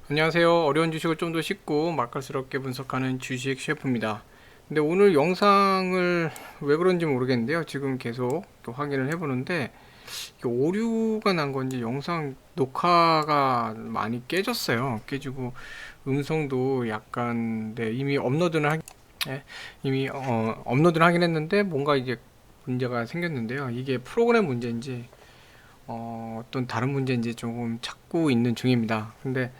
안녕하세요. 어려운 주식을 좀 더 쉽고 맛깔스럽게 분석하는 주식 셰프입니다. 근데 오늘 영상을 왜 그런지 모르겠는데요. 지금 계속 또 확인을 해보는데 이게 오류가 난 건지 영상 녹화가 많이 깨졌어요. 깨지고 음성도 약간 이미 업로드를 하긴 했는데 뭔가 이제 문제가 생겼는데요. 이게 프로그램 문제인지 어떤 다른 문제인지 조금 찾고 있는 중입니다. 근데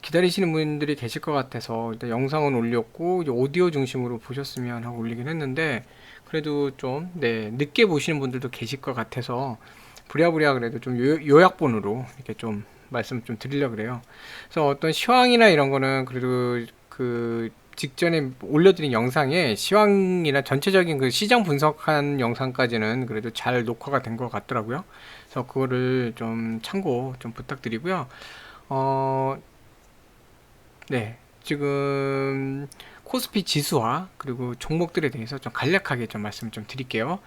기다리시는 분들이 계실 것 같아서 일단 영상은 올렸고 이제 오디오 중심으로 보셨으면 하고 올리긴 했는데 그래도 좀 늦게 보시는 분들도 계실 것 같아서 부랴부랴 그래도 좀 요약본으로 이렇게 좀 말씀 좀 드리려고 그래요. 그래서 어떤 시황이나 이런 거는 그래도 그 직전에 올려드린 영상에 시황이나 전체적인 그 시장 분석한 영상까지는 그래도 잘 녹화가 된 것 같더라고요. 그래서 그거를 좀 참고 좀 부탁드리고요. 어, 네, 지금 코스피 지수와 그리고 종목들에 대해서 좀 간략하게 좀 말씀 좀 드릴게요.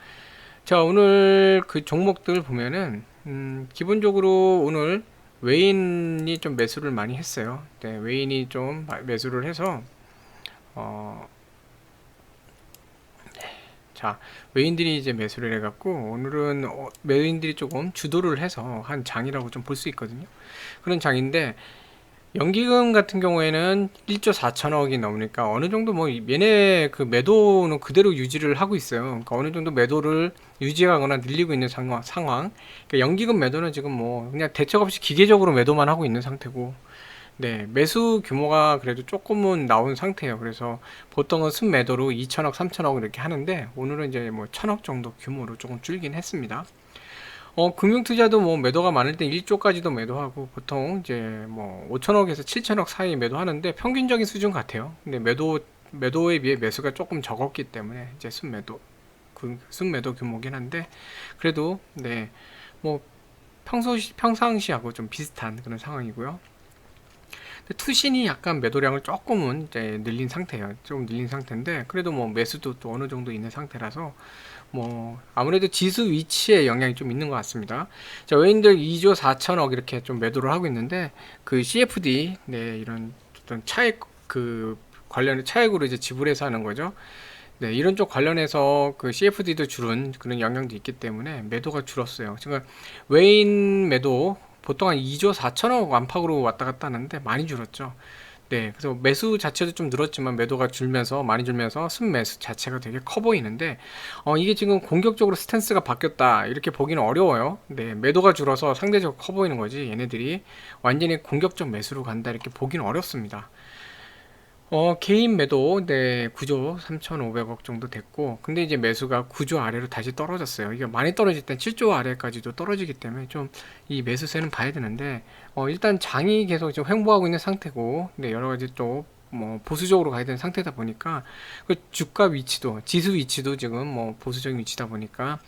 자, 오늘 그 종목들 보면은 기본적으로 오늘 외인이 좀 매수를 많이 했어요. 네, 외인이 좀 매수를 해서 어, 자, 외인들이 이제 매수를 해갖고 오늘은 외인들이 조금 주도를 해서 한 장이라고 좀 볼 수 있거든요. 그런 장인데 연기금 같은 경우에는 1조 4천억이 넘으니까 어느 정도 뭐 얘네 그 매도는 그대로 유지를 하고 있어요. 그러니까 어느 정도 매도를 유지하거나 늘리고 있는 상황. 그러니까 연기금 매도는 지금 뭐 그냥 대책 없이 기계적으로 매도만 하고 있는 상태고, 네, 매수 규모가 그래도 조금은 나온 상태예요. 그래서 보통은 순매도로 2천억, 3천억 이렇게 하는데 오늘은 이제 뭐 1천억 정도 규모로 조금 줄긴 했습니다. 금융투자도 뭐 매도가 많을 때 1조까지도 매도하고 보통 이제 뭐 5천억에서 7천억 사이 매도하는데 평균적인 수준 같아요. 근데 매도에 비해 매수가 조금 적었기 때문에 이제 순매도 규모긴 한데 그래도 뭐 평상시하고 좀 비슷한 그런 상황이고요. 투신이 약간 매도량을 조금은 이제 늘린 상태예요. 조금 늘린 상태인데 그래도 뭐 매수도 또 어느 정도 있는 상태라서 뭐 아무래도 지수 위치에 영향이 좀 있는 것 같습니다. 자, 외인들 2조 4천억 이렇게 좀 매도를 하고 있는데 그 CFD 이런 어떤 차액 그 관련 차액으로 이제 지불해서 하는 거죠. 네, 이런 쪽 관련해서 그 CFD도 줄은 그런 영향도 있기 때문에 매도가 줄었어요. 지금 외인 매도 보통 한 2조 4천억 안팎으로 왔다 갔다 하는데 많이 줄었죠. 네, 그래서 매수 자체도 좀 늘었지만 매도가 줄면서 많이 줄면서 순매수 자체가 되게 커 보이는데 이게 지금 공격적으로 스탠스가 바뀌었다 이렇게 보기는 어려워요. 네, 매도가 줄어서 상대적으로 커 보이는 거지 얘네들이 완전히 공격적 매수로 간다 이렇게 보기는 어렵습니다. 개인 매도, 9조 3,500억 정도 됐고, 근데 이제 매수가 9조 아래로 다시 떨어졌어요. 이게 많이 떨어질 땐 7조 아래까지도 떨어지기 때문에 좀 이 매수세는 봐야 되는데, 일단 장이 계속 지금 횡보하고 있는 상태고, 근데 여러 가지 또 뭐 보수적으로 가야 되는 상태다 보니까, 그 주가 위치도, 지수 위치도 지금 뭐 보수적인 위치다 보니까,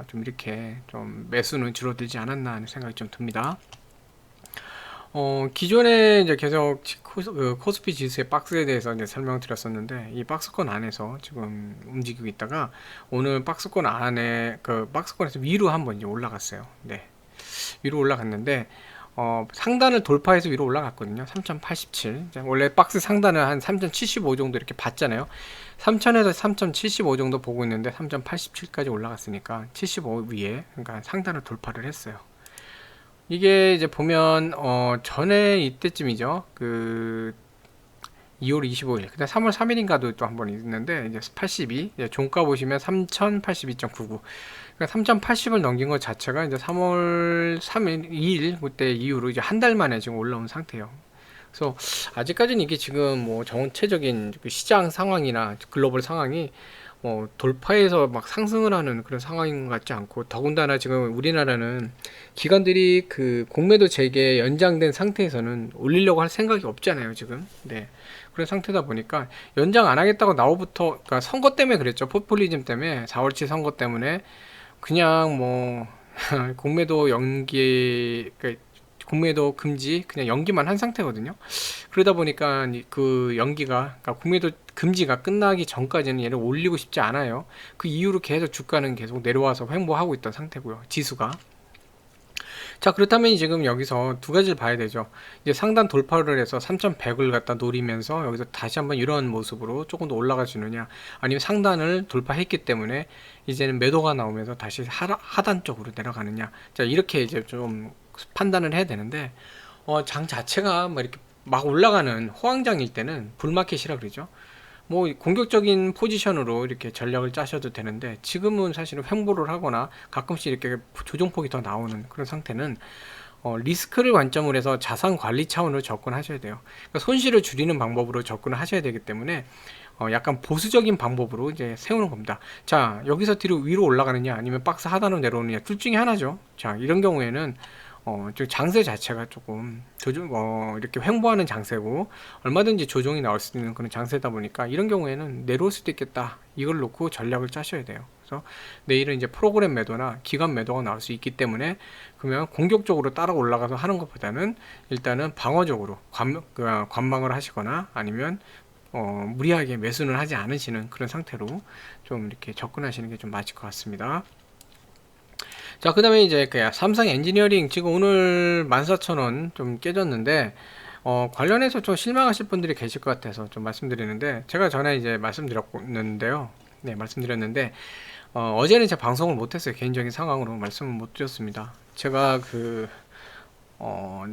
좀 이렇게 좀 매수는 줄어들지 않았나 하는 생각이 좀 듭니다. 기존에 이제 계속 코스피 지수의 박스에 대해서 이제 설명을 드렸었는데, 이 박스권 안에서 지금 움직이고 있다가, 오늘 박스권 안에, 그 박스권에서 위로 한번 이제 올라갔어요. 네. 위로 올라갔는데, 상단을 돌파해서 위로 올라갔거든요. 3087. 원래 박스 상단은 한 3075 정도 이렇게 봤잖아요. 3000에서 3075 정도 보고 있는데, 3087까지 올라갔으니까, 75 위에, 그러니까 상단을 돌파를 했어요. 이게 이제 보면 전에 이때쯤이죠. 그 2월 25일, 그다음 3월 3일인가도 또 한 번 있는데 이제 82, 이제 종가 보시면 3082.99. 그러니까 3080을 넘긴 것 자체가 이제 3월 3일, 2일 그때 이후로 이제 한 달 만에 지금 올라온 상태예요. 그래서 아직까지는 이게 지금 뭐 전체적인 그 시장 상황이나 글로벌 상황이 돌파해서 막 상승을 하는 그런 상황인 것 같지 않고 더군다나 지금 우리나라는 기관들이 그 공매도 재개 연장된 상태에서는 올리려고 할 생각이 없잖아요 지금. 네, 그런 상태다 보니까 연장 안 하겠다고 나오부터, 그러니까 선거 때문에 그랬죠. 포퓰리즘 때문에, 4월치 선거 때문에 그냥 뭐 공매도 연기, 그러니까 공매도 금지 그냥 연기만 한 상태거든요. 그러다 보니까 그 연기가, 그러니까 공매도 금지가 끝나기 전까지는 얘를 올리고 싶지 않아요. 그 이후로 계속 주가는 계속 내려와서 횡보하고 있던 상태고요. 지수가. 자, 그렇다면 지금 여기서 두 가지를 봐야 되죠. 이제 상단 돌파를 해서 3100을 갖다 노리면서 여기서 다시 한번 이런 모습으로 조금 더 올라가 주느냐, 아니면 상단을 돌파했기 때문에 이제는 매도가 나오면서 다시 하단 쪽으로 내려가느냐. 자, 이렇게 이제 좀 판단을 해야 되는데, 장 자체가 뭐 이렇게 막 올라가는 호황장일 때는 불마켓이라 그러죠. 뭐 공격적인 포지션으로 이렇게 전략을 짜셔도 되는데, 지금은 사실은 횡보를 하거나 가끔씩 이렇게 조정폭이 더 나오는 그런 상태는 리스크를 관점으로 해서 자산 관리 차원으로 접근하셔야 돼요. 그러니까 손실을 줄이는 방법으로 접근을 하셔야 되기 때문에 약간 보수적인 방법으로 이제 세우는 겁니다. 자, 여기서 뒤로 위로 올라가느냐 아니면 박스 하단으로 내려오느냐, 둘 중에 하나죠. 자, 이런 경우에는 좀 장세 자체가 조금 이렇게 횡보하는 장세고 얼마든지 조정이 나올 수 있는 그런 장세다 보니까 이런 경우에는 내려올 수도 있겠다. 이걸 놓고 전략을 짜셔야 돼요. 그래서 내일은 이제 프로그램 매도나 기간 매도가 나올 수 있기 때문에, 그러면 공격적으로 따라 올라가서 하는 것보다는 일단은 방어적으로 관망을 하시거나 아니면 무리하게 매수는 하지 않으시는 그런 상태로 좀 이렇게 접근하시는 게 좀 맞을 것 같습니다. 자, 그 다음에 이제 그 삼성 엔지니어링 지금 오늘 14,000원 좀 깨졌는데, 관련해서 좀 실망하실 분들이 계실 것 같아서 좀 말씀드리는데, 제가 전에 이제 말씀드렸는데요. 네, 말씀드렸는데, 어제는 제가 방송을 못했어요. 개인적인 상황으로 말씀을 못 드렸습니다. 제가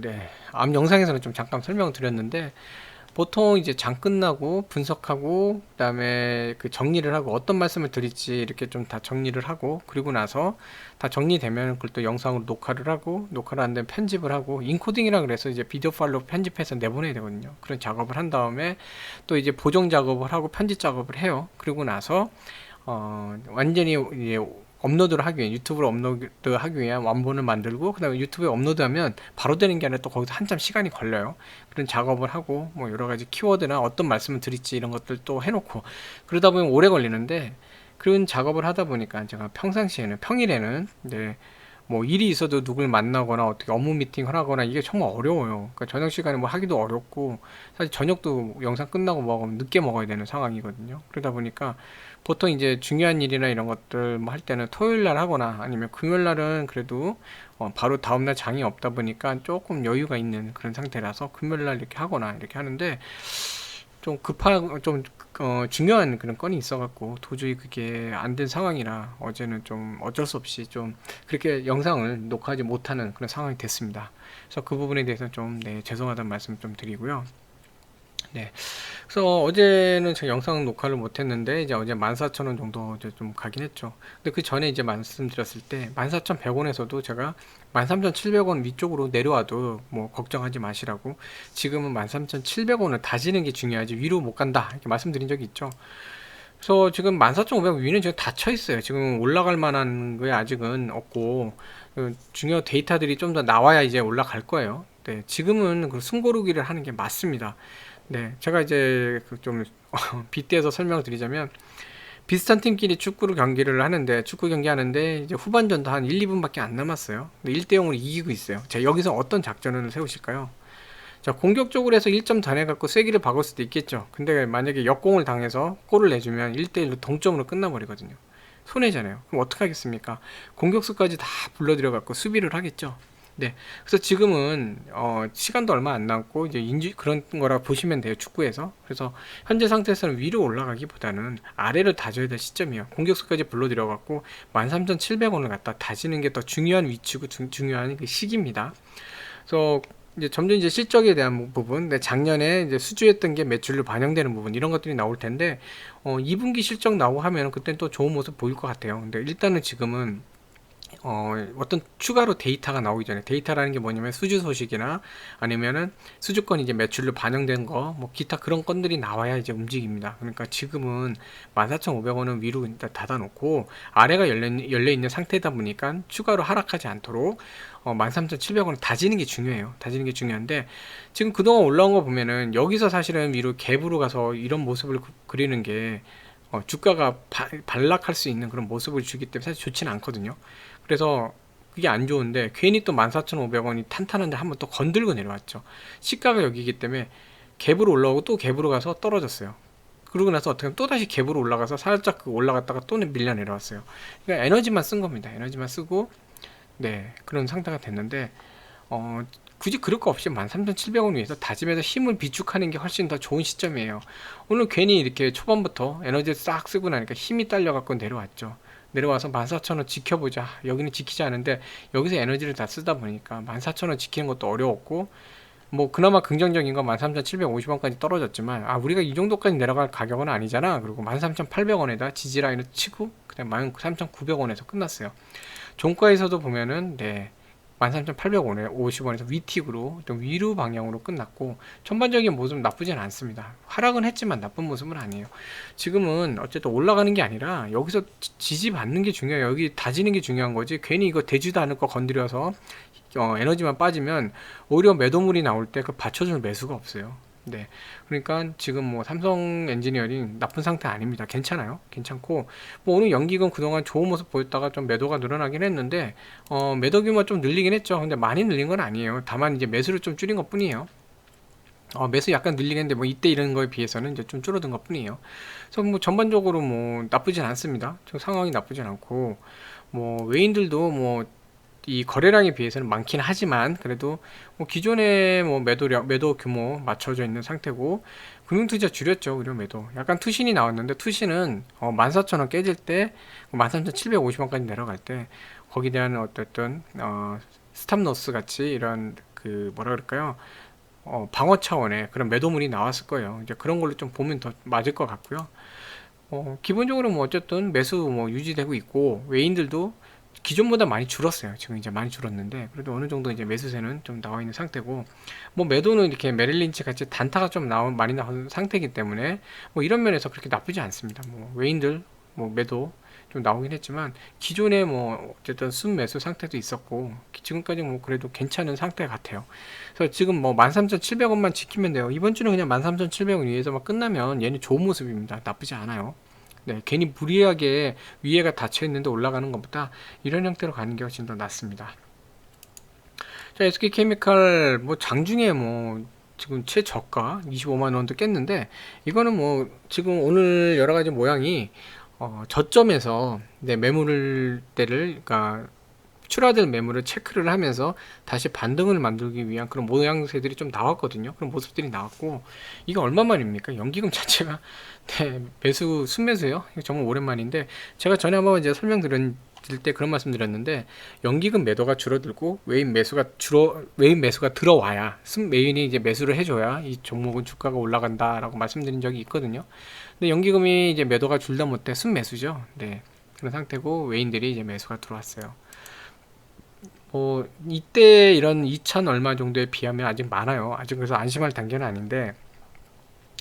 네, 앞 영상에서는 좀 잠깐 설명을 드렸는데, 보통 이제 장 끝나고 분석하고 그다음에 그 정리를 하고 어떤 말씀을 드릴지 이렇게 좀 다 정리를 하고, 그리고 나서 다 정리되면 그걸 또 영상으로 녹화를 하고, 녹화를 안 되면 편집을 하고, 인코딩이라 그래서 이제 비디오 파일로 편집해서 내보내야 되거든요. 그런 작업을 한 다음에 또 이제 보정 작업을 하고 편집 작업을 해요. 그리고 나서 완전히 이제 업로드를 하기 위해, 유튜브로 업로드하기 위한 완본을 만들고, 그 다음에 유튜브에 업로드하면 바로 되는 게 아니라 또 거기서 한참 시간이 걸려요. 그런 작업을 하고, 뭐 여러 가지 키워드나 어떤 말씀을 드릴지 이런 것들 또 해놓고, 그러다 보면 오래 걸리는데, 그런 작업을 하다 보니까 제가 평상시에는, 평일에는 이제 뭐 일이 있어도 누굴 만나거나 어떻게 업무 미팅을 하거나 이게 정말 어려워요. 그러니까 저녁 시간에 뭐 하기도 어렵고, 사실 저녁도 영상 끝나고 먹으면 늦게 먹어야 되는 상황이거든요. 그러다 보니까 보통 이제 중요한 일이나 이런 것들 뭐 할 때는 토요일 날 하거나 아니면 금요일 날은 그래도 바로 다음날 장이 없다 보니까 조금 여유가 있는 그런 상태라서 금요일 날 이렇게 하거나 이렇게 하는데, 좀 급하고 좀 중요한 그런 건이 있어갖고 도저히 그게 안 된 상황이라 어제는 좀 어쩔 수 없이 좀 그렇게 영상을 녹화하지 못하는 그런 상황이 됐습니다. 그래서 그 부분에 대해서 좀 네, 죄송하다는 말씀 좀 드리고요. 네. 그래서 어제는 제가 영상 녹화를 못했는데, 이제 어제 14,000원 정도 이제 좀 가긴 했죠. 근데 그 전에 이제 말씀드렸을 때 14,100원에서도 제가 13,700원 위쪽으로 내려와도 뭐 걱정하지 마시라고, 지금은 13,700원을 다지는 게 중요하지 위로 못 간다 이렇게 말씀드린 적이 있죠. 그래서 지금 14,500원 위는 지금 닫혀 있어요. 지금 올라갈 만한 게 아직은 없고, 중요 데이터들이 좀 더 나와야 이제 올라갈 거예요. 네, 지금은 그 숨고르기를 하는 게 맞습니다. 네, 제가 이제 좀 빗대서 설명을 드리자면, 비슷한 팀끼리 축구를 경기를 하는데, 축구 경기 하는데 이제 후반전도 한 1, 2분밖에 안 남았어요. 1대 0으로 이기고 있어요. 자, 여기서 어떤 작전을 세우실까요? 자, 공격적으로 해서 1점 더 내갖고 쐐기를 박을 수도 있겠죠. 근데 만약에 역공을 당해서 골을 내주면 1대1로 동점으로 끝나버리거든요. 손해잖아요. 그럼 어떻게 하겠습니까? 공격수까지 다 불러들여갖고 수비를 하겠죠. 네. 그래서 지금은 시간도 얼마 안 남고 이제 그런 거라 보시면 돼요. 축구에서. 그래서 현재 상태에서는 위로 올라가기보다는 아래를 다져야 될 시점이에요. 공격수까지 불러들여 갖고 13,700원을 갖다 다지는 게 더 중요한 위치고 중요한 그 시기입니다. 그래서 이제 점점 이제 실적에 대한 부분, 작년에 이제 수주했던 게 매출로 반영되는 부분, 이런 것들이 나올 텐데, 2분기 실적 나오고 하면 그때는 또 좋은 모습 보일 것 같아요. 근데 일단은 지금은 어떤 추가로 데이터가 나오기 전에, 데이터라는 게 뭐냐면 수주 소식이나 아니면은 수주권 이제 매출로 반영된 거, 뭐 기타 그런 건들이 나와야 이제 움직입니다. 그러니까 지금은 14,500원은 위로 일단 닫아놓고 아래가 열려 있는 상태다 보니까 추가로 하락하지 않도록 13,700원을 다지는 게 중요해요. 다지는 게 중요한데, 지금 그동안 올라온 거 보면은 여기서 사실은 위로 갭으로 가서 이런 모습을 그리는 게 주가가 반락할 수 있는 그런 모습을 주기 때문에 사실 좋지는 않거든요. 그래서 그게 안 좋은데, 괜히 또 14,500원이 탄탄한데 한번 또 건들고 내려왔죠. 시가가 여기이기 때문에 갭으로 올라오고 또 갭으로 가서 떨어졌어요. 그러고 나서 어떻게 하면 또 다시 갭으로 올라가서 살짝 올라갔다가 또 밀려 내려왔어요. 그러니까 에너지만 쓴 겁니다. 에너지만 쓰고 네, 그런 상태가 됐는데 어, 굳이 그럴 거 없이 13,700원 위에서 다짐해서 힘을 비축하는 게 훨씬 더 좋은 시점이에요. 오늘 괜히 이렇게 초반부터 에너지를 싹 쓰고 나니까 힘이 딸려갖고 내려왔죠. 내려와서 14,000원 지켜보자. 여기는 지키지 않은데 여기서 에너지를 다 쓰다 보니까 14,000원 지키는 것도 어려웠고, 뭐 그나마 긍정적인 건 13,750원까지 떨어졌지만, 아 우리가 이 정도까지 내려갈 가격은 아니잖아. 그리고 13,800원에다 지지라인을 치고 그냥 13,900원에서 끝났어요. 종가에서도 보면은 네, 13,850원에서 위틱으로 좀 위로 방향으로 끝났고, 전반적인 모습 나쁘진 않습니다. 하락은 했지만 나쁜 모습은 아니에요. 지금은 어쨌든 올라가는 게 아니라 여기서 지지받는 게 중요해요. 여기 다지는 게 중요한 거지, 괜히 이거 되지도 않을 거 건드려서 에너지만 빠지면 오히려 매도물이 나올 때 그 받쳐줄 매수가 없어요. 네. 그러니까 지금 뭐 삼성 엔지니어링 나쁜 상태 아닙니다. 괜찮아요. 괜찮고, 뭐 오늘 연기금 그동안 좋은 모습 보였다가 좀 매도가 늘어나긴 했는데, 매도 규모 좀 늘리긴 했죠. 근데 많이 늘린 건 아니에요. 다만 이제 매수를 좀 줄인 것 뿐이에요. 매수 약간 늘리긴 했는데 뭐 이때 이런 거에 비해서는 이제 좀 줄어든 것 뿐이에요. 그래서 뭐 전반적으로 뭐 나쁘진 않습니다. 좀 상황이 나쁘진 않고, 뭐 외인들도 뭐 이 거래량에 비해서는 많긴 하지만 그래도 뭐 기존의 뭐 매도 규모 맞춰져 있는 상태고, 금융투자 줄였죠. 의료 매도 약간 투신이 나왔는데, 투신은 14,000원 깨질 때 13,750원까지 내려갈 때 거기에 대한 어떤 스탑로스 같이 이런 그 뭐라 그럴까요, 방어 차원의 그런 매도물이 나왔을 거예요. 이제 그런 걸로 좀 보면 더 맞을 것 같고요. 기본적으로 뭐 어쨌든 매수 뭐 유지되고 있고, 외인들도 기존보다 많이 줄었어요. 지금 이제 많이 줄었는데 그래도 어느 정도 이제 매수세는 좀 나와 있는 상태고, 뭐 매도는 이렇게 메릴린치 같이 단타가 좀 많이 나온 상태이기 때문에 뭐 이런 면에서 그렇게 나쁘지 않습니다. 뭐 외인들 뭐 매도 좀 나오긴 했지만 기존에 뭐 어쨌든 순매수 상태도 있었고, 지금까지 뭐 그래도 괜찮은 상태 같아요. 그래서 지금 뭐 13,700원만 지키면 돼요. 이번 주는 그냥 13,700원 위에서만 끝나면 얘는 좋은 모습입니다. 나쁘지 않아요. 네, 괜히 무리하게 위에가 닫혀 있는데 올라가는 것보다 이런 형태로 가는 게 훨씬 더 낫습니다. 자, SK케미칼 뭐 장중에 뭐 지금 최저가 25만 원도 깼는데, 이거는 뭐 지금 오늘 여러 가지 모양이 저점에서 네, 매물 대를, 그러니까 출하될 매물을 체크를 하면서 다시 반등을 만들기 위한 그런 모양새들이 좀 나왔거든요. 그런 모습들이 나왔고, 이거 얼마만입니까? 연기금 자체가 네, 순매수예요. 이거 정말 오랜만인데, 제가 전에 한번 이제 설명드릴 때 그런 말씀 드렸는데, 연기금 매도가 줄어들고 외인 매수가 들어와야, 순매인이 이제 매수를 해줘야 이 종목은 주가가 올라간다라고 말씀드린 적이 있거든요. 근데 연기금이 이제 매도가 줄다 못해 순매수죠. 네, 그런 상태고 외인들이 이제 매수가 들어왔어요. 이때 이런 2천 얼마 정도에 비하면 아직 많아요. 아직 그래서 안심할 단계는 아닌데,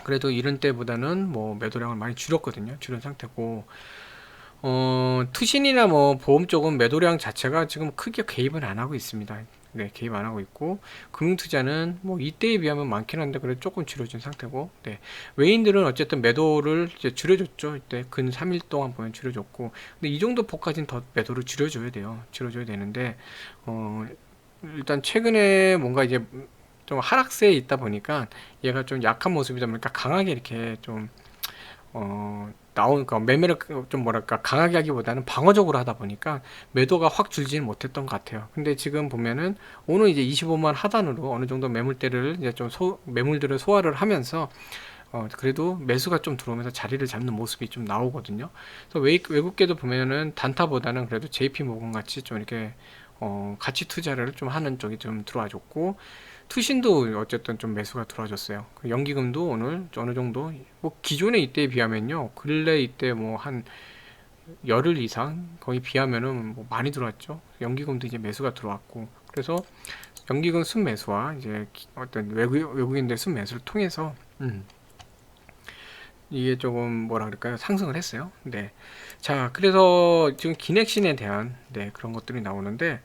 그래도 이런 때보다는 뭐 매도량을 많이 줄였거든요. 줄인 상태고, 투신이나 뭐 보험 쪽은 매도량 자체가 지금 크게 개입은 안 하고 있습니다. 네, 개입 안 하고 있고, 금융투자는 뭐 이때에 비하면 많긴 한데 그래도 조금 줄여준 상태고, 네, 외인들은 어쨌든 매도를 이제 줄여줬죠. 이때 근 3일 동안 보면 줄여줬고, 근데 이 정도 폭까지는 더 매도를 줄여줘야 돼요. 줄여줘야 되는데, 어, 일단 최근에 뭔가 이제 좀 하락세에 있다 보니까 얘가 좀 약한 모습이다 보니까 강하게 이렇게 좀 나오니까 매매를 좀 뭐랄까 강하게 하기보다는 방어적으로 하다 보니까 매도가 확 줄지는 못했던 것 같아요. 근데 지금 보면은 오늘 이제 25만 하단으로 어느 정도 매물대를 이제 좀 매물들을 소화를 하면서 그래도 매수가 좀 들어오면서 자리를 잡는 모습이 좀 나오거든요. 그래서 외국계도 보면은 단타보다는 그래도 JP 모건 같이 좀 이렇게 가치 투자를 좀 하는 쪽이 좀 들어와 줬고, 투신도 어쨌든 좀 매수가 들어와줬어요. 연기금도 오늘 어느 정도 뭐 기존의 이때에 비하면요, 근래 이때 뭐 한 열흘 이상 거의 비하면은 뭐 많이 들어왔죠. 연기금도 이제 매수가 들어왔고, 그래서 연기금 순매수와 이제 어떤 외국인들 순매수를 통해서 이게 조금 뭐라 그럴까요, 상승을 했어요. 네. 자, 그래서 지금 기넥신에 대한 네, 그런 것들이 나오는데,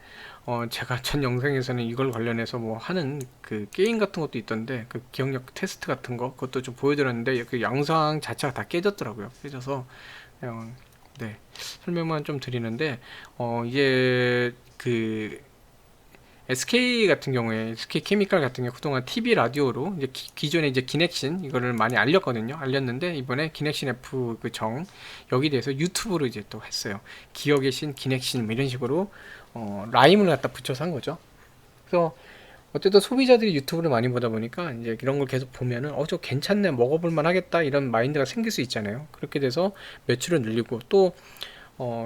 제가 전 영상에서는 이걸 관련해서 뭐 하는 그 게임 같은 것도 있던데, 그 기억력 테스트 같은 거 그것도 좀 보여드렸는데 그 영상 자체가 다 깨졌더라고요. 깨져서 그냥 네, 설명만 좀 드리는데, 이제 그 SK 같은 경우에 SK 케미칼 같은 경우 그동안 TV 라디오로 이제 기존에 이제 기넥신 이거를 많이 알렸거든요. 알렸는데 이번에 기넥신 F 그 정 여기 대해서 유튜브로 이제 또 했어요. 기억의 신 기넥신 뭐 이런 식으로 라임을 갖다 붙여서 한 거죠. 그래서 어쨌든 소비자들이 유튜브를 많이 보다 보니까 이제 이런 걸 계속 보면은 저 괜찮네 먹어볼 만하겠다 이런 마인드가 생길 수 있잖아요. 그렇게 돼서 매출을 늘리고 또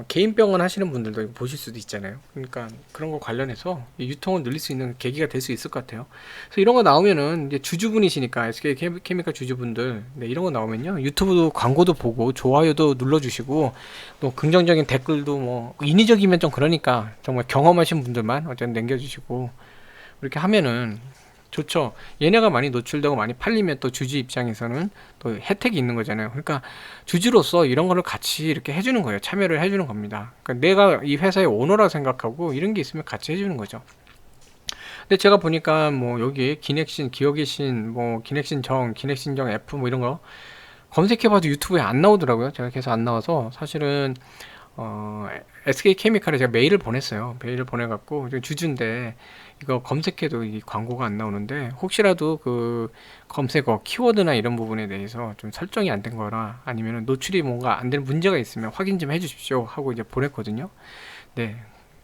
개인 병원 하시는 분들도 이거 보실 수도 있잖아요. 그러니까 그런 거 관련해서 이 유통을 늘릴 수 있는 계기가 될 수 있을 것 같아요. 그래서 이런 거 나오면은 이제 주주분이시니까 SK 케미칼 주주분들 네, 이런 거 나오면요 유튜브도 광고도 보고 좋아요도 눌러주시고 또 긍정적인 댓글도 뭐 인위적이면 좀 그러니까 정말 경험하신 분들만 어쨌든 남겨주시고 이렇게 하면은 좋죠. 얘네가 많이 노출되고 많이 팔리면 또 주주 입장에서는 또 혜택이 있는 거잖아요. 그러니까 주주로서 이런 거를 같이 이렇게 해주는 거예요. 참여를 해주는 겁니다. 그러니까 내가 이 회사의 오너라 생각하고 이런 게 있으면 같이 해주는 거죠. 근데 제가 보니까 뭐 여기 기넥신, 기억의 신, 뭐 기넥신 정, 기넥신 정 F 뭐 이런 거 검색해봐도 유튜브에 안 나오더라고요. 제가 계속 안 나와서 사실은 SK 케미칼에 제가 메일을 보냈어요. 메일을 보내갖고 주주인데 이거 검색해도 이 광고가 안 나오는데 혹시라도 그 검색어 키워드나 이런 부분에 대해서 좀 설정이 안 된 거라 아니면 노출이 뭔가 안 되는 문제가 있으면 확인 좀 해주십시오 하고 이제 보냈거든요. 네,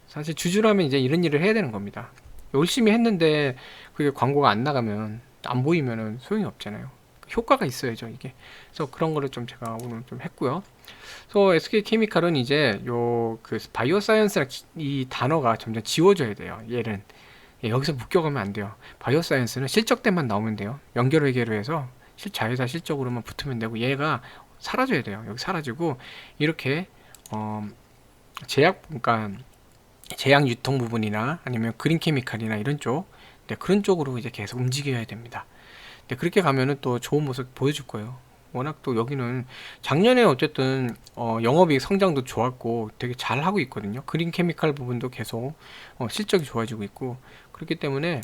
사실 주주라면 이제 이런 일을 해야 되는 겁니다. 열심히 했는데 그게 광고가 안 나가면 안 보이면은 소용이 없잖아요. 효과가 있어야죠 이게. 그래서 그런 거를 좀 제가 오늘 좀 했고요. 그래서 SK 케미칼은 이제 요 그 바이오 사이언스라 이 단어가 점점 지워져야 돼요. 얘는 여기서 묶여가면 안 돼요. 바이오 사이언스는 실적 때만 나오면 돼요. 연결 회계로 해서 자회사 실적으로만 붙으면 되고 얘가 사라져야 돼요. 여기 사라지고 이렇게 제약 그러니까 제약 유통 부분이나 아니면 그린 케미칼이나 이런 쪽 그런 쪽으로 이제 계속 움직여야 됩니다. 그렇게 가면은 또 좋은 모습 보여줄 거예요. 워낙 또 여기는 작년에 어쨌든 영업이익 성장도 좋았고 되게 잘 하고 있거든요. 그린 케미칼 부분도 계속 실적이 좋아지고 있고 그렇기 때문에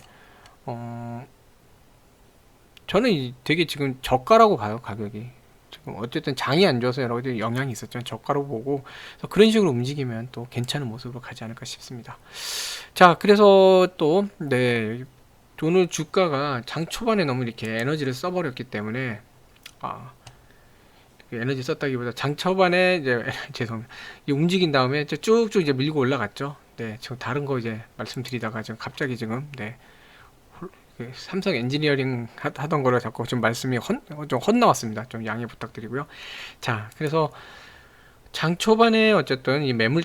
저는 되게 지금 저가라고 봐요. 가격이 지금 어쨌든 장이 안 좋아서 여러 가지 영향이 있었죠. 저가로 보고 그래서 그런 식으로 움직이면 또 괜찮은 모습으로 가지 않을까 싶습니다. 자, 그래서 또 네, 오늘 주가가 장 초반에 너무 이렇게 에너지를 써버렸기 때문에 에너지 썼다기보다 장 초반에 이제 죄송합니다. 움직인 다음에 쭉쭉 이제 밀고 올라갔죠. 네, 지금 다른 거 이제 말씀드리다가 지금 갑자기 지금 네, 삼성 엔지니어링 하던 거를 자꾸 좀 말씀이 좀 헛나왔습니다. 좀 양해 부탁드리고요. 자, 그래서 장 초반에 어쨌든 이 매물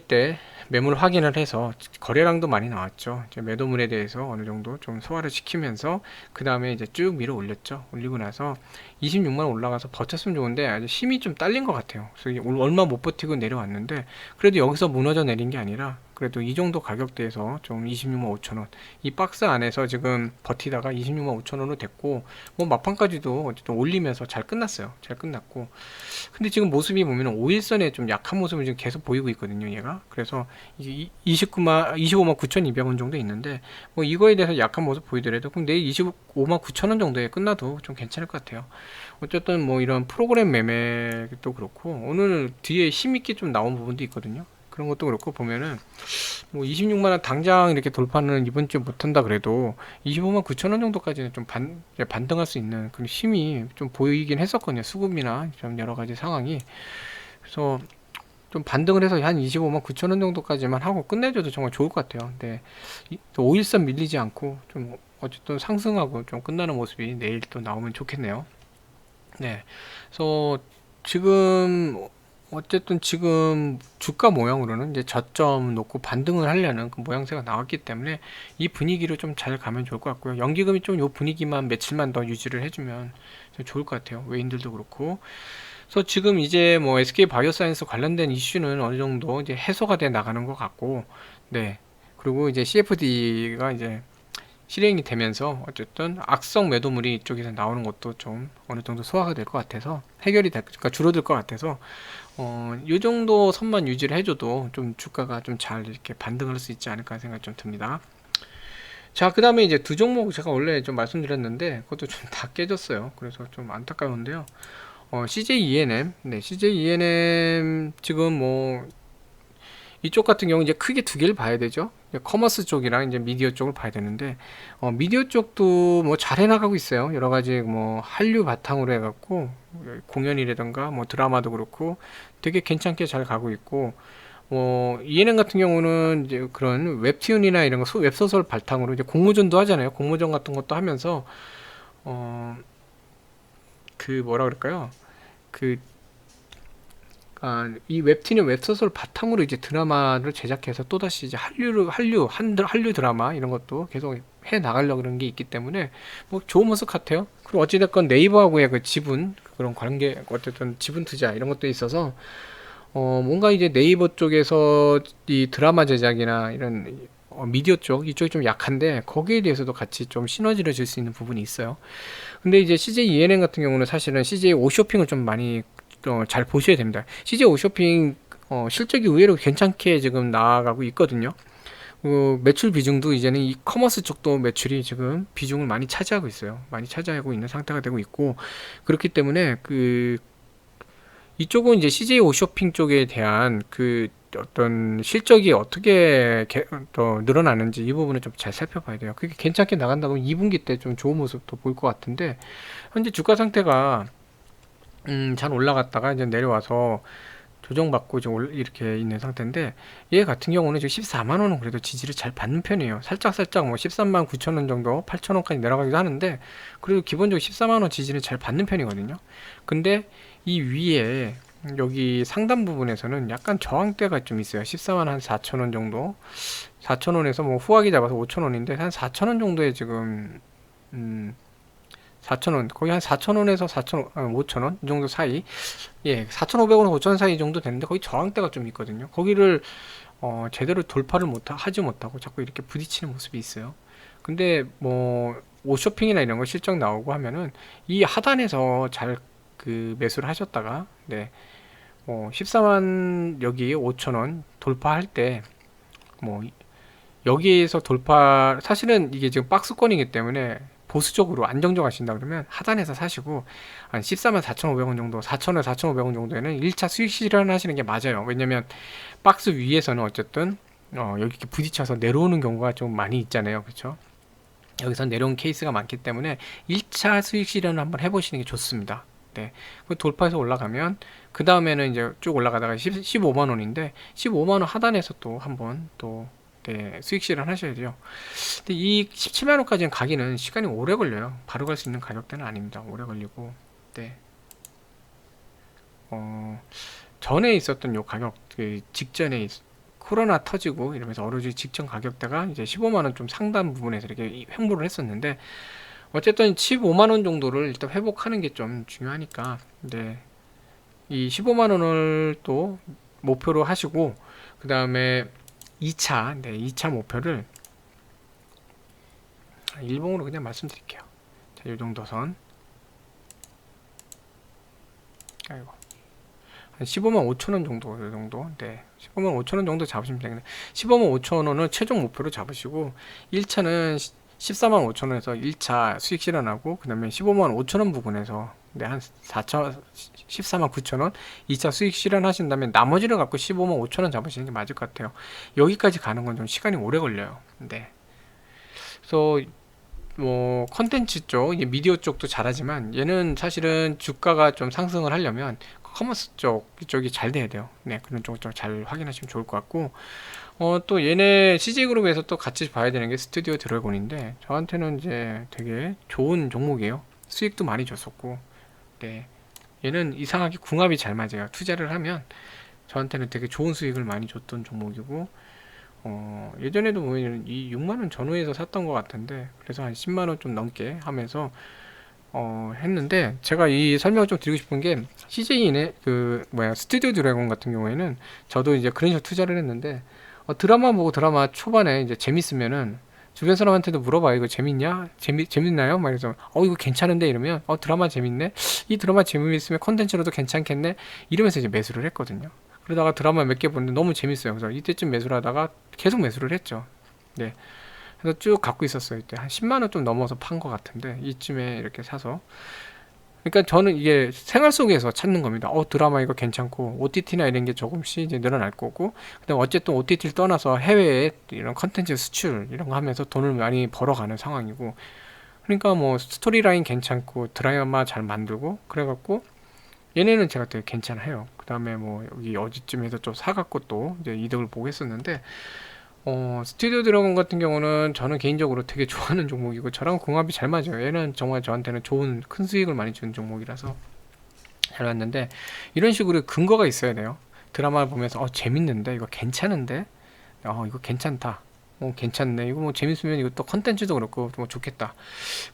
확인을 해서 거래량도 많이 나왔죠. 이제 매도물에 대해서 어느 정도 좀 소화를 시키면서 그 다음에 이제 쭉 밀어 올렸죠. 올리고 나서 26만 올라가서 버텼으면 좋은데 아주 힘이 좀 딸린 것 같아요. 그래서 얼마 못 버티고 내려왔는데 그래도 여기서 무너져 내린 게 아니라 그래도 이 정도 가격대에서 좀 26만 5천원 이 박스 안에서 지금 버티다가 26만 5천원으로 됐고 뭐 막판까지도 어쨌든 올리면서 잘 끝났어요. 잘 끝났고 근데 지금 모습이 보면 5일선에 좀 약한 모습을 지금 계속 보이고 있거든요. 얘가 그래서 이게 25만 9,200원 정도 있는데 뭐 이거에 대해서 약한 모습 보이더라도 그럼 내일 25만 9천원 정도에 끝나도 좀 괜찮을 것 같아요. 어쨌든 뭐 이런 프로그램 매매도 그렇고 오늘 뒤에 힘있게 좀 나온 부분도 있거든요. 그런 것도 그렇고 보면은 뭐 26만원 당장 이렇게 돌파는 이번 주에 못한다 그래도 25만 9천원 정도까지는 좀 반등할 수 있는 그런 힘이 좀 보이긴 했었거든요. 수급이나 좀 여러 가지 상황이. 그래서 좀 반등을 해서 한 25만 9천원 정도까지만 하고 끝내줘도 정말 좋을 것 같아요. 근데 5일선 밀리지 않고 좀 어쨌든 상승하고 좀 끝나는 모습이 내일 또 나오면 좋겠네요. 네. 그래서 지금 어쨌든 지금 주가 모양으로는 이제 저점 놓고 반등을 하려는 그 모양새가 나왔기 때문에 이 분위기로 좀 잘 가면 좋을 것 같고요. 연기금이 좀 요 분위기만 며칠만 더 유지를 해주면 좀 좋을 것 같아요. 외인들도 그렇고. 그래서 지금 이제 뭐 SK 바이오사이언스 관련된 이슈는 어느 정도 이제 해소가 돼 나가는 것 같고, 네. 그리고 이제 CFD가 이제 실행이 되면서 어쨌든 악성 매도물이 이쪽에서 나오는 것도 좀 어느 정도 소화가 될 것 같아서 그러니까 줄어들 것 같아서 이 정도 선만 유지를 해줘도 좀 주가가 좀 잘 이렇게 반등할 수 있지 않을까 생각이 좀 듭니다. 자, 그 다음에 이제 두 종목 제가 원래 좀 말씀드렸는데 그것도 좀 다 깨졌어요. 그래서 좀 안타까운데요. CJ ENM, 네, CJ ENM 지금 뭐 이쪽 같은 경우 이제 크게 두 개를 봐야 되죠. 이제 커머스 쪽이랑 이제 미디어 쪽을 봐야 되는데, 미디어 쪽도 뭐 잘 해나가고 있어요. 여러 가지 뭐 한류 바탕으로 해갖고 공연이라든가 뭐 드라마도 그렇고 되게 괜찮게 잘 가고 있고, ENM 같은 경우는 이제 그런 웹툰이나 이런 거 웹소설 바탕으로 이제 공모전도 하잖아요. 공모전 같은 것도 하면서 어, 그 뭐라 그럴까요? 그 이 웹툰이 웹소설 바탕으로 이제 드라마를 제작해서 또다시 이제 한류 드라마 이런 것도 계속 해 나가려고 그런 게 있기 때문에 뭐 좋은 모습 같아요. 그리고 어찌됐건 네이버하고의 그 지분, 그런 관계, 어쨌든 지분 투자 이런 것도 있어서 뭔가 이제 네이버 쪽에서 이 드라마 제작이나 이런 미디어 쪽 이쪽이 좀 약한데 거기에 대해서도 같이 좀 시너지를 줄 수 있는 부분이 있어요. 근데 이제 CJ ENM 같은 경우는 사실은 CJ 오쇼핑을 좀 많이 잘 보셔야 됩니다. CJ 오쇼핑 실적이 의외로 괜찮게 지금 나아가고 있거든요. 매출 비중도 이제는 이 커머스 쪽도 매출이 지금 비중을 많이 차지하고 있어요. 많이 차지하고 있는 상태가 되고 있고, 그렇기 때문에 이쪽은 이제 CJ 오쇼핑 쪽에 대한 그 어떤 실적이 어떻게 더 늘어나는지 이 부분을 좀 잘 살펴봐야 돼요. 그게 괜찮게 나간다고 2분기 때 좀 좋은 모습도 볼 것 같은데, 현재 주가 상태가 잘 올라갔다가 이제 내려와서 조정받고 이제 이렇게 있는 상태인데, 얘 같은 경우는 지금 14만 원은 그래도 지지를 잘 받는 편이에요. 살짝 뭐 13만 9천 원 정도, 8천 원까지 내려가기도 하는데, 그래도 기본적으로 14만 원 지지를 잘 받는 편이거든요. 근데 이 위에 여기 상단 부분에서는 약간 저항대가 좀 있어요. 14만 한 4천 원 정도, 4천 원에서 뭐 후하게 잡아서 5천 원인데 한 4천 원 정도에 지금 4,000원, 거기 한 4,000원에서 5,000원 이 정도 사이, 예, 4,500원, 5,000원 사이 정도 되는데 거기 저항대가 좀 있거든요. 거기를 제대로 돌파를 하지 못하고 자꾸 이렇게 부딪히는 모습이 있어요. 근데 뭐 오쇼핑이나 이런 거 실적 나오고 하면은 이 하단에서 잘 그 매수를 하셨다가, 네, 14만 여기 5,000원 돌파할 때 뭐 여기에서 돌파, 사실은 이게 지금 박스권이기 때문에 보수적으로 안정적 하신다 그러면 하단에서 사시고 한 14만 4,500원 정도, 4,000원, 4,500원 정도에는 1차 수익 실현하시는 게 맞아요. 왜냐면 박스 위에서는 어쨌든 여기 이렇게 부딪혀서 내려오는 경우가 좀 많이 있잖아요. 그렇죠? 여기서 내려온 케이스가 많기 때문에 1차 수익 실현을 한번 해보시는 게 좋습니다. 네. 그 돌파해서 올라가면 그 다음에는 이제 쭉 올라가다가 15만 원인데 15만 원 하단에서 또 한번 또, 네, 수익 실현 하셔야 돼요. 근데 이 17만 원까지는 가기는 시간이 오래 걸려요. 바로 갈 수 있는 가격대는 아닙니다. 오래 걸리고. 네. 전에 있었던 요 가격, 그 직전에 코로나 터지고 이러면서 어려지 직전 가격대가 이제 15만 원 좀 상단 부분에서 이렇게 횡보를 했었는데, 어쨌든 15만 원 정도를 일단 회복하는 게 좀 중요하니까, 네, 이 15만 원을 또 목표로 하시고, 그 다음에 2차, 네, 2차 목표를 일봉으로 그냥 말씀드릴게요. 자, 요 정도 선. 아이고. 한 15만 5천 원 정도, 요 정도. 네. 15만 5천 원 정도 잡으시면 되겠네. 15만 5천 원을 최종 목표로 잡으시고, 1차는 14만 5천 원에서 1차 수익 실현하고, 그 다음에 15만 5천 원 부분에서, 네, 한 14만 9천 원, 2차 수익 실현하신 다음에 나머지를 갖고 15만 5천 원 잡으시는 게 맞을 것 같아요. 여기까지 가는 건 좀 시간이 오래 걸려요. 네. 그래서 뭐 컨텐츠 쪽, 이제 미디어 쪽도 잘하지만 얘는 사실은 주가가 좀 상승을 하려면 커머스 쪽 이쪽이 잘 돼야 돼요. 네, 그런 쪽 좀 잘 확인하시면 좋을 것 같고, 또 얘네 CJ그룹에서 또 같이 봐야 되는 게 스튜디오 드래곤인데, 저한테는 이제 되게 좋은 종목이에요. 수익도 많이 줬었고, 네, 얘는 이상하게 궁합이 잘 맞아요. 투자를 하면 저한테는 되게 좋은 수익을 많이 줬던 종목이고, 예전에도 보면 이 6만원 전후에서 샀던 것 같은데, 그래서 한 10만원 좀 넘게 하면서 했는데, 제가 이 설명을 좀 드리고 싶은 게, CJ인의 그 뭐야 스튜디오 드래곤 같은 경우에는 저도 이제 그런 식으로 투자를 했는데, 드라마 보고 드라마 초반에 이제 재밌으면은 주변 사람한테도 물어봐요. 이거 재밌냐? 재밌나요? 막 이래서 이거 괜찮은데 이러면 드라마 재밌네? 이 드라마 재밌으면 컨텐츠로도 괜찮겠네? 이러면서 이제 매수를 했거든요. 그러다가 드라마 몇 개 보는데 너무 재밌어요. 그래서 이때쯤 매수를 하다가 계속 매수를 했죠. 네. 그래서 쭉 갖고 있었어요. 이때 한 10만 원 좀 넘어서 판 것 같은데, 이쯤에 이렇게 사서 그러니까 저는 이게 생활 속에서 찾는 겁니다. 드라마 이거 괜찮고, OTT나 이런 게 조금씩 이제 늘어날 거고, 그다음 어쨌든 OTT를 떠나서 해외에 이런 컨텐츠 수출 이런 거 하면서 돈을 많이 벌어가는 상황이고, 그러니까 뭐 스토리라인 괜찮고 드라마 잘 만들고 그래갖고 얘네는 제가 되게 괜찮아요. 그 다음에 뭐 여기 어디쯤에서 좀 사갖고 또 이제 이득을 보고 했었는데, 스튜디오 드래곤 같은 경우는 저는 개인적으로 되게 좋아하는 종목이고 저랑 궁합이 잘 맞아요. 얘는 정말 저한테는 좋은 큰 수익을 많이 주는 종목이라서 잘 맞는데, 이런 식으로 근거가 있어야 돼요. 드라마를 보면서 재밌는데 이거 괜찮은데 이거 괜찮다, 괜찮네, 이거 뭐 재밌으면 이것도 컨텐츠도 그렇고 뭐 좋겠다.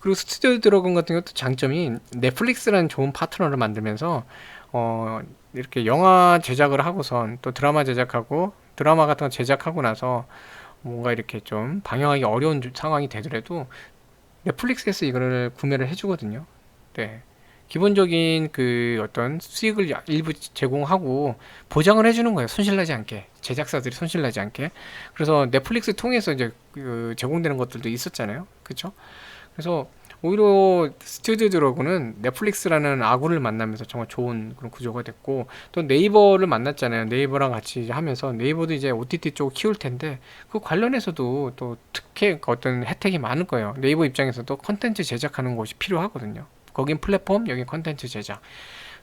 그리고 스튜디오 드래곤 같은 것도 장점이 넷플릭스라는 좋은 파트너를 만들면서 이렇게 영화 제작을 하고선 또 드라마 제작하고 드라마 같은 거 제작하고 나서 뭔가 이렇게 좀 방영하기 어려운 상황이 되더라도 넷플릭스에서 이거를 구매를 해주거든요. 네. 기본적인 그 어떤 수익을 일부 제공하고 보장을 해주는 거예요. 손실나지 않게. 제작사들이 손실나지 않게. 그래서 넷플릭스 통해서 이제 그 제공되는 것들도 있었잖아요. 그쵸? 그래서 오히려 스튜디오 드래곤은 넷플릭스라는 아구를 만나면서 정말 좋은 그런 구조가 됐고, 또 네이버를 만났잖아요. 네이버랑 같이 이제 하면서 네이버도 이제 OTT 쪽을 키울 텐데 그 관련해서도 또 특혜 어떤 혜택이 많을 거예요. 네이버 입장에서도 컨텐츠 제작하는 것이 필요하거든요. 거긴 플랫폼, 여긴 컨텐츠 제작.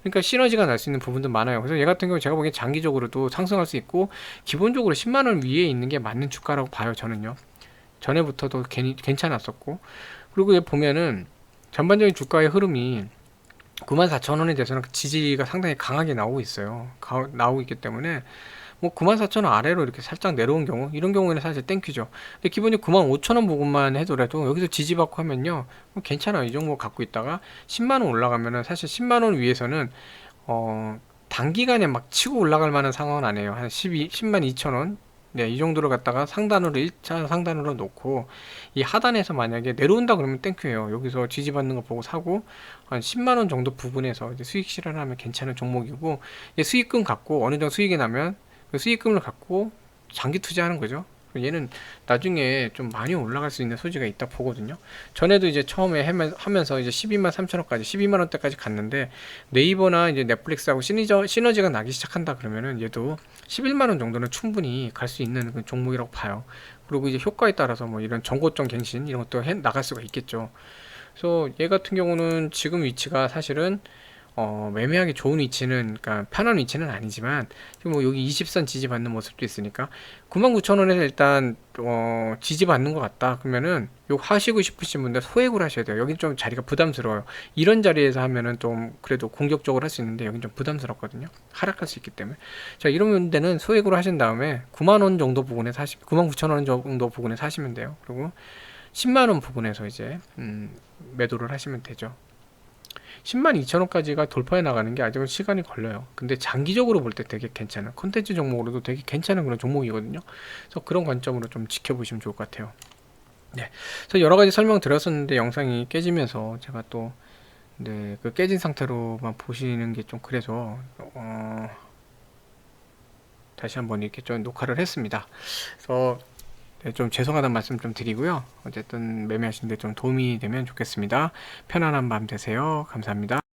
그러니까 시너지가 날 수 있는 부분도 많아요. 그래서 얘 같은 경우 제가 보기엔 장기적으로도 상승할 수 있고, 기본적으로 10만 원 위에 있는 게 맞는 주가라고 봐요. 저는요. 전에부터도 괜찮았었고, 그리고 얘 보면은 전반적인 주가의 흐름이 94,000원에 대해서는 지지가 상당히 강하게 나오고 있어요. 나오고 있기 때문에 뭐 94,000원 아래로 이렇게 살짝 내려온 경우, 이런 경우에는 사실 땡큐죠. 근데 기본적으로 95,000원 부분만 해더라도 여기서 지지받고 하면요, 괜찮아요. 이 정도 갖고 있다가 10만원 올라가면은, 사실 10만원 위에서는 단기간에 막 치고 올라갈 만한 상황은 아니에요. 한 10만 2천원, 네, 이 정도로 갖다가 상단으로 1차 상단으로 놓고, 이 하단에서 만약에 내려온다 그러면 땡큐예요. 여기서 지지받는 거 보고 사고 한 10만 원 정도 부분에서 이제 수익 실현하면 괜찮은 종목이고, 이제 수익금 갖고 어느 정도 수익이 나면 그 수익금을 갖고 장기 투자하는 거죠. 얘는 나중에 좀 많이 올라갈 수 있는 소지가 있다 보거든요. 전에도 이제 처음에 하면서 이제 12만 3천원까지, 12만 원대까지 갔는데, 네이버나 이제 넷플릭스하고 시너지가 나기 시작한다 그러면은 얘도 11만 원 정도는 충분히 갈 수 있는 그 종목이라고 봐요. 그리고 이제 효과에 따라서 뭐 이런 정고점 갱신 이런 것도 해 나갈 수가 있겠죠. 그래서 얘 같은 경우는 지금 위치가 사실은 매매하기 좋은 위치는, 그러니까 편한 위치는 아니지만, 지금 뭐 여기 20선 지지받는 모습도 있으니까 99,000원에서 일단 지지받는 것 같다 그러면은 요 하시고 싶으신 분들 소액으로 하셔야 돼요. 여긴 좀 자리가 부담스러워요. 이런 자리에서 하면은 좀 그래도 공격적으로 할 수 있는데 여긴 좀 부담스럽거든요. 하락할 수 있기 때문에. 자, 이런 데는 소액으로 하신 다음에 9만원 정도 부분에 99,000원 정도 부분에 사시면 돼요. 그리고 10만원 부분에서 이제 매도를 하시면 되죠. 10만 2천원까지가 돌파해 나가는 게 아직은 시간이 걸려요. 근데 장기적으로 볼 때 되게 괜찮은, 컨텐츠 종목으로도 되게 괜찮은 그런 종목이거든요. 그래서 그런 관점으로 좀 지켜보시면 좋을 것 같아요. 네. 그래서 여러 가지 설명 드렸었는데 영상이 깨지면서 제가 또, 네, 그 깨진 상태로만 보시는 게 좀 그래서 다시 한번 이렇게 좀 녹화를 했습니다. 그래서 네, 좀 죄송하다는 말씀 좀 드리고요. 어쨌든 매매하시는데 좀 도움이 되면 좋겠습니다. 편안한 밤 되세요. 감사합니다.